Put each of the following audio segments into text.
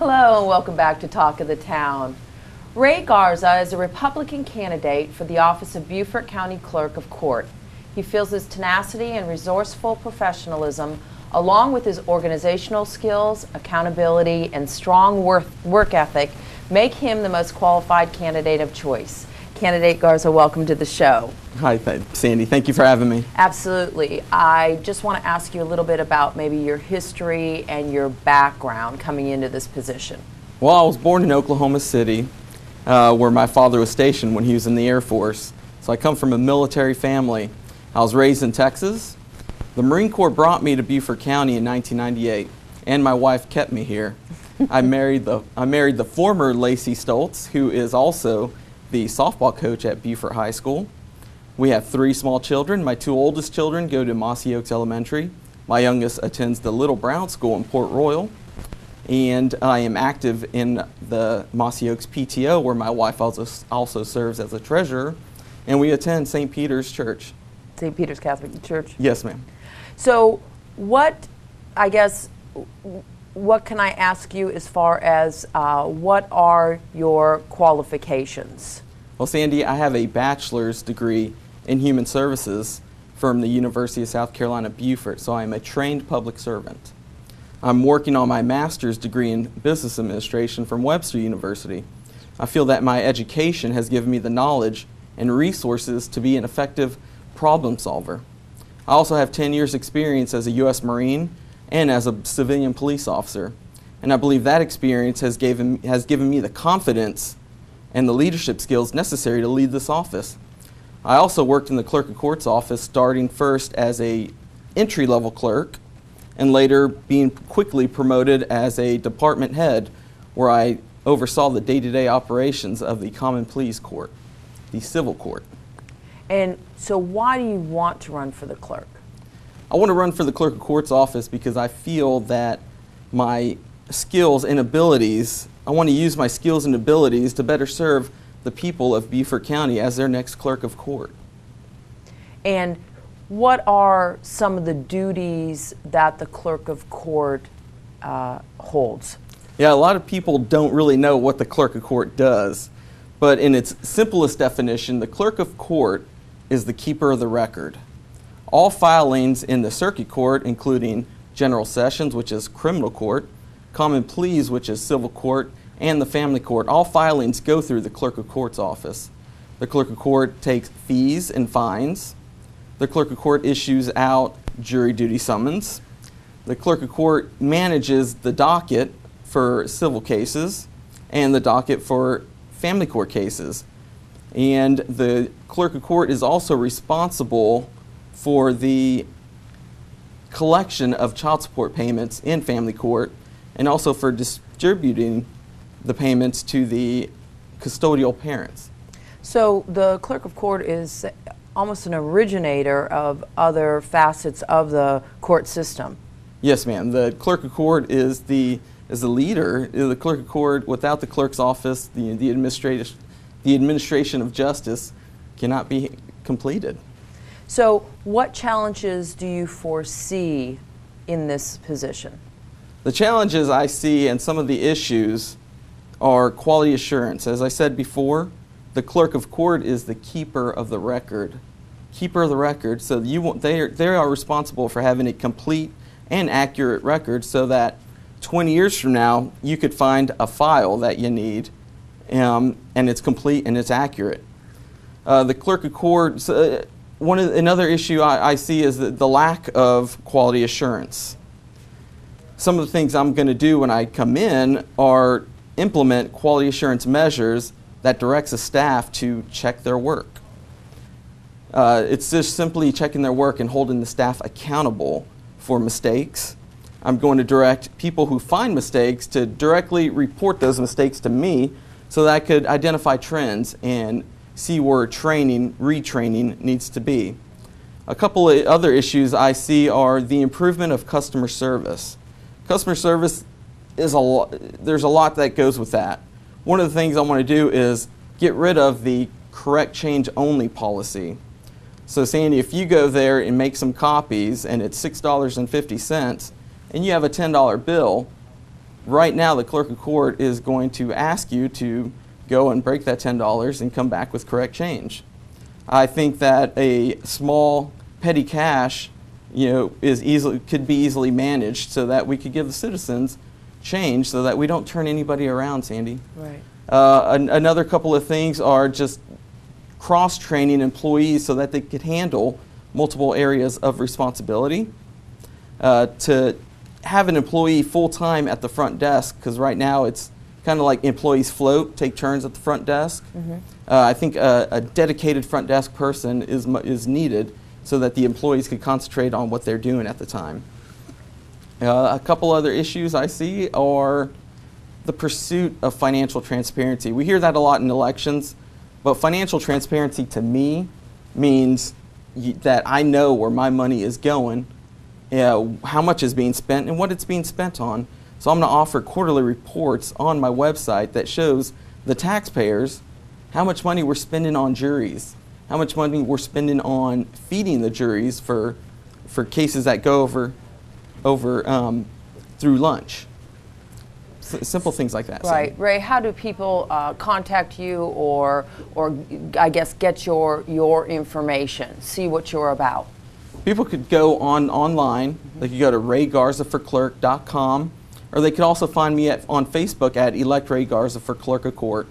Hello and welcome back to Talk of the Town. Ray Garza is a Republican candidate for the office of Beaufort County Clerk of Court. He feels his tenacity and resourceful professionalism, along with his organizational skills, accountability, and strong work ethic, make him the most qualified candidate of choice. Candidate Garza, welcome to the show. Hi, Sandy. Thank you for having me. Absolutely. I just want to ask you a little bit about maybe your history and your background coming into this position. Well, I was born in Oklahoma City, where my father was stationed when he was in the Air Force. So I come from a military family. I was raised in Texas. The Marine Corps brought me to Beaufort County in 1998, and my wife kept me here. I married the former Lacey Stoltz, who is also the softball coach at Beaufort High School. We have 3 small children. My 2 oldest children go to Mossy Oaks Elementary. My youngest attends the Little Brown School in Port Royal. And I am active in the Mossy Oaks PTO, where my wife also serves as a treasurer. And we attend St. Peter's Church. St. Peter's Catholic Church? Yes, ma'am. So what can I ask you as far as what are your qualifications? Well, Sandy, I have a bachelor's degree in human services from the University of South Carolina, Beaufort, so I am a trained public servant. I'm working on my master's degree in business administration from Webster University. I feel that my education has given me the knowledge and resources to be an effective problem solver. I also have 10 years experience as a U.S. Marine and as a civilian police officer, and I believe that experience has given me the confidence and the leadership skills necessary to lead this office. I also worked in the Clerk of Court's office, starting first as a entry-level clerk and later being quickly promoted as a department head, where I oversaw the day-to-day operations of the Common Pleas Court, the civil court. And so why do you want to run for the clerk? I want to run for the Clerk of Court's office because I feel that my skills and abilities, I want to use my skills and abilities to better serve the people of Beaufort County as their next Clerk of Court. And what are some of the duties that the Clerk of Court holds? Yeah, a lot of people don't really know what the Clerk of Court does, but in its simplest definition, the Clerk of Court is the keeper of the record. All filings in the circuit court, including general sessions, which is criminal court, common pleas, which is civil court, and the family court, all filings go through the Clerk of Court's office. The Clerk of Court takes fees and fines. The Clerk of Court issues out jury duty summons. The Clerk of Court manages the docket for civil cases and the docket for family court cases. And the Clerk of Court is also responsible for the collection of child support payments in family court, and also for distributing the payments to the custodial parents. So the Clerk of Court is almost an originator of other facets of the court system. Yes, ma'am. The Clerk of Court is the leader. The Clerk of Court, without the clerk's office, the administration of justice cannot be completed. So what challenges do you foresee in this position? The challenges I see and some of the issues are quality assurance. As I said before, the Clerk of Court is the keeper of the record. Keeper of the record, so they are responsible for having a complete and accurate record, so that 20 years from now you could find a file that you need and it's complete and it's accurate. The Clerk of Court, another issue I see is the lack of quality assurance. Some of the things I'm going to do when I come in are implement quality assurance measures that directs a staff to check their work. It's just simply checking their work and holding the staff accountable for mistakes. I'm going to direct people who find mistakes to directly report those mistakes to me so that I could identify trends and see where training, retraining needs to be. A couple of other issues I see are the improvement of customer service. Customer service is there's a lot that goes with that. One of the things I want to do is get rid of the correct change only policy. So Sandy, if you go there and make some copies and it's $6.50 and you have a $10 bill, right now the clerk of court is going to ask you to go and break that $10 and come back with correct change. I think that a small petty cash, could be easily managed so that we could give the citizens change so that we don't turn anybody around, Sandy. Right. Another couple of things are just cross-training employees so that they could handle multiple areas of responsibility. To have an employee full-time at the front desk, because right now it's kind of like employees float, take turns at the front desk. Mm-hmm. I think a dedicated front desk person is needed so that the employees could concentrate on what they're doing at the time. A couple other issues I see are the pursuit of financial transparency. We hear that a lot in elections, but financial transparency to me means that I know where my money is going, how much is being spent, and what it's being spent on. So I'm going to offer quarterly reports on my website that shows the taxpayers how much money we're spending on juries, how much money we're spending on feeding the juries for cases that go over through lunch. Simple things like that. Right. Sandy. Ray, how do people contact you or I guess get your information, see what you're about? People could go online. They could go to raygarzaforclerk.com, or they could also find me on Facebook at Elect Ray Garza for Clerk of Court.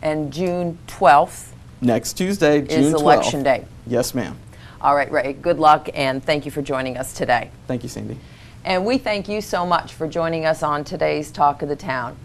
And June 12th next Tuesday, June 12th. Is election day. Yes, ma'am. All right, Ray, good luck, and thank you for joining us today. Thank you, Sandy. And we thank you so much for joining us on today's Talk of the Town.